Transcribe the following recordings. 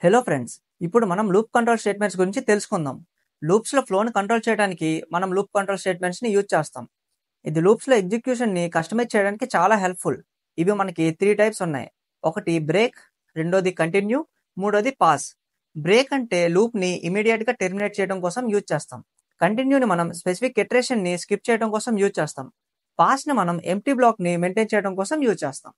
Hello friends, ఇప్పుడు మనం loop control statements గురించి తెలుసుకుందాం. లూప్స్లో ఫ్లోని కంట్రోల్ చేయడానికి మనం లూప్ కంట్రోల్ స్టేట్మెంట్స్ని యూజ్ చేస్తాం. ఇది లూప్స్లో ఎగ్జిక్యూషన్ని కస్టమైజ్ చేయడానికి చాలా హెల్ప్ఫుల్. ఇవి మనకి 3 టైప్స్ ఉన్నాయి. ఒకటి బ్రేక్, రెండోది కంటిన్యూ, మూడోది పాస్. బ్రేక్ అంటే లూప్ని ఇమీడియట్గా టెర్మినేట్ చేయడం కోసం యూజ్ చేస్తాం. కంటిన్యూని మనం స్పెసిఫిక్ ఇటరేషన్ని స్కిప్ చేయడం కోసం యూజ్ చేస్తాం. పాస్ని మనం ఎంప్టీ బ్లాక్ని మెయింటైన్ చేయడం కోసం యూజ్ చేస్తాం.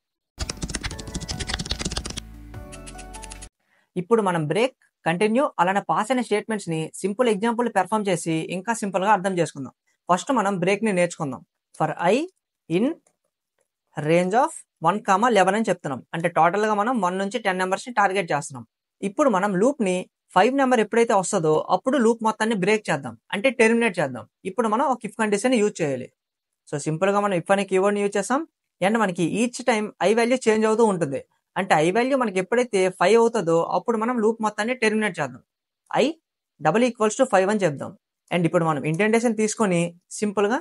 ఇప్పుడు మనం బ్రేక్, కంటిన్యూ అలానే పాస్ అనే స్టేట్మెంట్స్ని సింపుల్ ఎగ్జాంపుల్ పెర్ఫామ్ చేసి ఇంకా సింపుల్గా అర్థం చేసుకుందాం. ఫస్ట్ మనం బ్రేక్ని నేర్చుకుందాం. For I in range of 1,11 అని చెప్తున్నాం. అంటే టోటల్గా మనం 1 నుంచి 10 నెంబర్స్ని టార్గెట్ చేస్తున్నాం. ఇప్పుడు మనం లూప్ని 5 నెంబర్ ఎప్పుడైతే వస్తుందో అప్పుడు లూప్ మొత్తాన్ని బ్రేక్ చేద్దాం, అంటే టెర్మినేట్ చేద్దాం. ఇప్పుడు మనం ఒక ఇఫ్ కండిషన్ యూజ్ చేయాలి. సో సింపుల్గా మనం ఇఫ్ అనే కీవర్డ్ని యూజ్ చేస్తాం. అండ్ మనకి each time I value change అవుతూ ఉంటుంది. అంటే ఐ వాల్యూ మనకి ఎప్పుడైతే 5 అవుతుందో అప్పుడు మనం లూప్ మొత్తాన్ని టెర్మినేట్ చేద్దాం. ఐ డబల్ ఈక్వల్స్ టు 5 అని చెప్దాం. అండ్ ఇప్పుడు మనం ఇంటెంటేషన్ తీసుకొని సింపుల్గా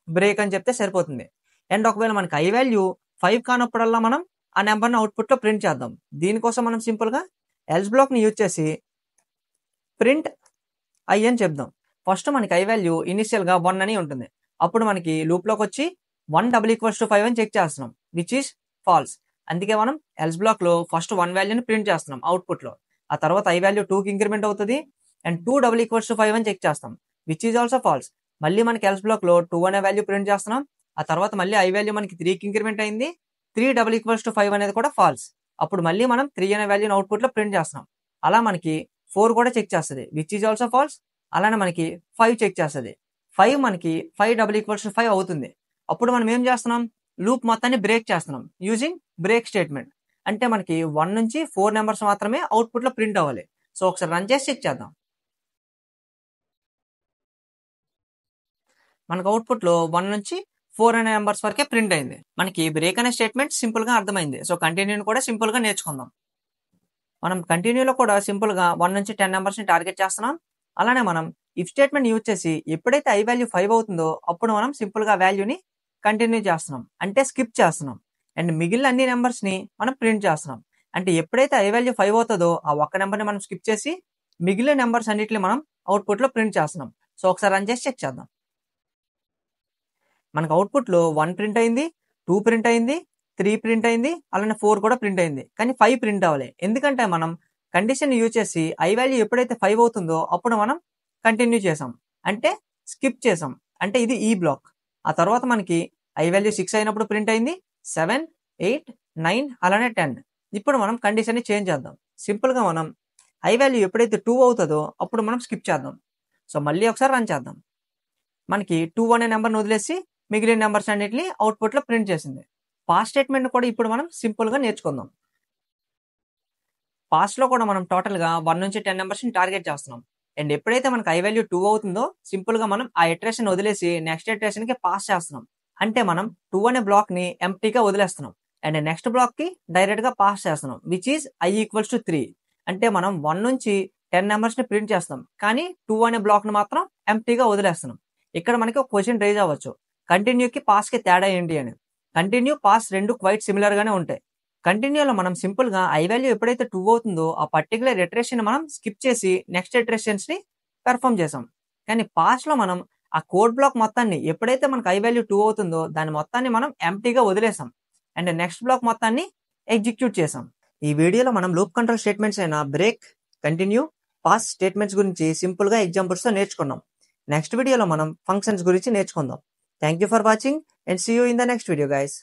బ్రేక్ అని చెప్తే సరిపోతుంది. అండ్ ఒకవేళ మనకి ఐ వాల్యూ 5 కానప్పుడల్లా మనం ఆ నెంబర్ని అవుట్పుట్లో ప్రింట్ చేద్దాం. దీనికోసం మనం సింపుల్గా ఎల్స్ బ్లాక్ని యూజ్ చేసి ప్రింట్ ఐ అని చెప్దాం. ఫస్ట్ మనకి ఐ వాల్యూ ఇనిషియల్గా 1 అని ఉంటుంది. అప్పుడు మనకి లూప్లోకి వచ్చి 1 డబల్ ఈక్వల్స్ టు 5 అని చెక్ చేస్తున్నాం, విచ్ ఈస్ ఫాల్స్. అందుకే మనం ఎల్స్ బ్లాక్లో ఫస్ట్ 1 వాల్యూని ప్రింట్ చేస్తున్నాం అవుట్పుట్లో. ఆ తర్వాత ఐ వాల్యూ 2కి ఇంక్రిమెంట్ అవుతుంది. అండ్ 2 డబల్ ఈక్వల్స్ టు 5 అని చెక్ చేస్తాం, విచ్ ఈజ్ ఆల్సో ఫాల్స్. మళ్ళీ మనకి ఎల్స్ బ్లాక్లో 2 అనే వాల్యూ ప్రింట్ చేస్తున్నాం. ఆ తర్వాత మళ్ళీ ఐ వాల్యూ మనకి 3కి ఇంక్రిమెంట్ అయింది. 3 డబల్ ఈక్వల్స్ టు 5 అనేది కూడా ఫాల్స్. అప్పుడు మళ్ళీ మనం 3 అనే వాల్యూని అవుట్పుట్లో ప్రింట్ చేస్తున్నాం. అలా మనకి 4 కూడా చెక్ చేస్తుంది, విచ్ ఈజ్ ఆల్సో ఫాల్స్. అలానే మనకి 5 చెక్ చేస్తుంది. 5 మనకి 5 డబల్ ఈక్వల్స్ టు 5 అవుతుంది. అప్పుడు మనం ఏం చేస్తున్నాం, లూప్ మొత్తాన్ని బ్రేక్ చేస్తున్నాం యూజింగ్ బ్రేక్ స్టేట్మెంట్. అంటే మనకి 1 నుంచి 4 నెంబర్స్ మాత్రమే అవుట్పుట్లో ప్రింట్ అవ్వాలి. సో ఒకసారి రన్ చేసి చెక్ చేద్దాం. మనకు అవుట్పుట్లో 1 నుంచి 4 అనే నెంబర్స్ వరకే ప్రింట్ అయింది. మనకి బ్రేక్ అనే స్టేట్మెంట్ సింపుల్గా అర్థమైంది. సో కంటిన్యూని కూడా సింపుల్గా నేర్చుకుందాం. మనం కంటిన్యూలో కూడా సింపుల్గా 1 నుంచి 10 నెంబర్స్ని టార్గెట్ చేస్తున్నాం. అలానే మనం ఇఫ్ స్టేట్మెంట్ యూజ్ చేసి ఎప్పుడైతే ఐ వాల్యూ 5 అవుతుందో అప్పుడు మనం సింపుల్గా వాల్యూని కంటిన్యూ చేస్తున్నాం, అంటే స్కిప్ చేస్తున్నాం. అండ్ మిగిలిన అన్ని నెంబర్స్ని మనం ప్రింట్ చేస్తున్నాం. అంటే ఎప్పుడైతే ఐ వాల్యూ 5 అవుతుందో ఆ ఒక్క నెంబర్ని మనం స్కిప్ చేసి మిగిలిన నెంబర్స్ అన్నిటిని మనం అవుట్పుట్లో ప్రింట్ చేస్తున్నాం. సో ఒకసారి రన్ చేసి చెక్ చేద్దాం. మనకు అవుట్పుట్లో 1 ప్రింట్ అయింది, 2 ప్రింట్ అయింది, 3 ప్రింట్ అయింది, అలానే 4 కూడా ప్రింట్ అయింది. కానీ 5 ప్రింట్ అవ్వాలి. ఎందుకంటే మనం కండిషన్ యూజ్ చేసి ఐ వాల్యూ ఎప్పుడైతే 5 అవుతుందో అప్పుడు మనం కంటిన్యూ చేసాం, అంటే స్కిప్ చేసాం. అంటే ఇది ఈ బ్లాక్. ఆ తర్వాత మనకి ఐ వాల్యూ 6 అయినప్పుడు ప్రింట్ అయింది, 7, 8, 9 అలానే 10. ఇప్పుడు మనం కండిషన్ని చేంజ్ చేద్దాం. సింపుల్గా మనం ఐ వాల్యూ ఎప్పుడైతే 2 అవుతుందో అప్పుడు మనం స్కిప్ చేద్దాం. సో మళ్ళీ ఒకసారి రన్ చేద్దాం. మనకి 2 అనే నెంబర్ని వదిలేసి మిగిలిన నెంబర్స్ అన్నిటిని అవుట్పుట్లో ప్రింట్ చేసింది. పాస్ స్టేట్మెంట్ కూడా ఇప్పుడు మనం సింపుల్గా నేర్చుకుందాం. పాస్లో కూడా మనం టోటల్గా 1 నుంచి 10 నెంబర్స్ని టార్గెట్ చేస్తున్నాం. అండ్ ఎప్పుడైతే మనకి ఐ వాల్యూ 2 అవుతుందో సింపుల్గా మనం ఆ ఇటరేషన్ వదిలేసి నెక్స్ట్ ఇటరేషన్కి పాస్ చేస్తున్నాం. అంటే మనం 2 అనే బ్లాక్ని ఎంప్టీగా వదిలేస్తున్నాం. అండ్ నెక్స్ట్ బ్లాక్కి డైరెక్ట్గా పాస్ చేస్తున్నాం, which is I equals to 3. అంటే మనం 1 నుంచి 10 నెంబర్స్ని ప్రింట్ చేస్తాం, కానీ 2 అనే బ్లాక్ని మాత్రం ఎంప్టీగా వదిలేస్తున్నాం. ఇక్కడ మనకి ఒక క్వశ్చన్ రైజ్ అవ్వచ్చు, కంటిన్యూకి పాస్కి తేడా ఏంటి అని. కంటిన్యూ, పాస్ రెండు క్వైట్ సిమిలర్గానే ఉంటాయి. కంటిన్యూలో మనం సింపుల్గా ఐ వాల్యూ ఎప్పుడైతే 2 అవుతుందో ఆ పర్టికులర్ ఇటరేషన్ మనం స్కిప్ చేసి నెక్స్ట్ ఇటరేషన్స్ని పెర్ఫామ్ చేసాం. కానీ పాస్లో మనం ఆ కోడ్ బ్లాక్ మొత్తాన్ని ఎప్పుడైతే మనకు ఐ వాల్యూ 2 అవుతుందో దాని మొత్తాన్ని మనం ఎంప్టీగా వదిలేసాం. అండ్ నెక్స్ట్ బ్లాక్ మొత్తాన్ని ఎగ్జిక్యూట్ చేసాం. ఈ వీడియోలో మనం లూప్ కంట్రోల్ స్టేట్మెంట్స్ అయిన బ్రేక్, కంటిన్యూ, పాస్ స్టేట్మెంట్స్ గురించి సింపుల్గా ఎగ్జాంపుల్స్తో నేర్చుకున్నాం. నెక్స్ట్ వీడియోలో మనం ఫంక్షన్స్ గురించి నేర్చుకుందాం. Thank you for watching and see you in the next video guys.